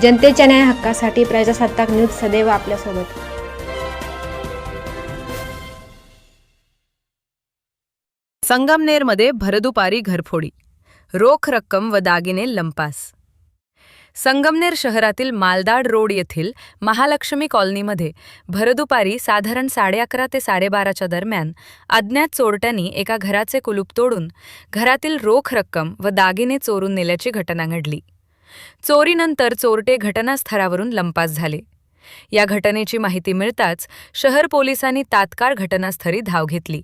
जनतेच्या न्याय हक्कासाठी प्रजासत्ताक न्यूज सदैव आपल्यासोबत। संगमनेरमध्ये भरदुपारी घरफोडी, रोख रक्कम व दागिने लंपास। संगमनेर शहरातील मालदाड रोड येथील महालक्ष्मी कॉलनीमध्ये भरदुपारी साधारण 11:30 ते 12:30च्या दरम्यान अज्ञात चोरट्यांनी एका घराचे कुलूप तोडून घरातील रोख रक्कम व दागिने चोरून नेल्याची घटना घडली। चोरीनंतर चोरटे घटनास्थळावरून लंपास झाले। या घटनेची माहिती मिळताच शहर पोलिसांनी तात्काळ घटनास्थळी धाव घेतली।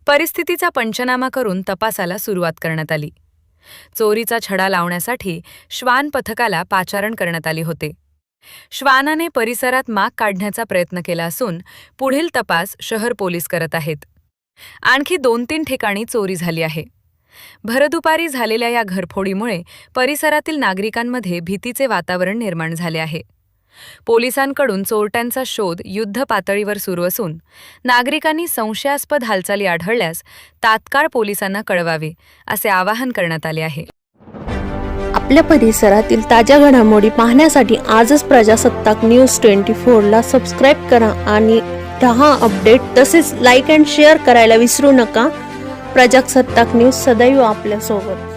परिस्थितीचा पंचनामा करून तपासाला सुरुवात करण्यात आली। चोरीचा छडा लावण्यासाठी श्वान पथकाला पाचारण करण्यात आले होते। श्वानाने परिसरात माग काढण्याचा प्रयत्न केला असून पुढील तपास शहर पोलीस करत आहेत। आणखी 2-3 ठिकाणी चोरी झाली आहे। भरदुपारी झालेल्या या घरफोडीमुळे परिसरातील नागरिकांमध्ये भीतीचे वातावरण निर्माण झाले आहे। पोलिसांकडून चोरट्यांचा शोध युद्ध पातळीवर सुरू असून नागरिकांनी संशयास्पद हालचाली आढळल्यास तात्काळ पोलिसांना कळवावे असे आवाहन करण्यात आले आहे। आपल्या परिसरातील ताज्या घडामोडी पाहण्यासाठी आजच प्रजासत्ताक न्यूज 24 ला सबस्क्राइब करा आणि रहा अपडेट। तसेच लाईक अँड शेअर करायला विसरू नका। प्रजासत्ताक न्यूज सदैव आपल्यासोबत।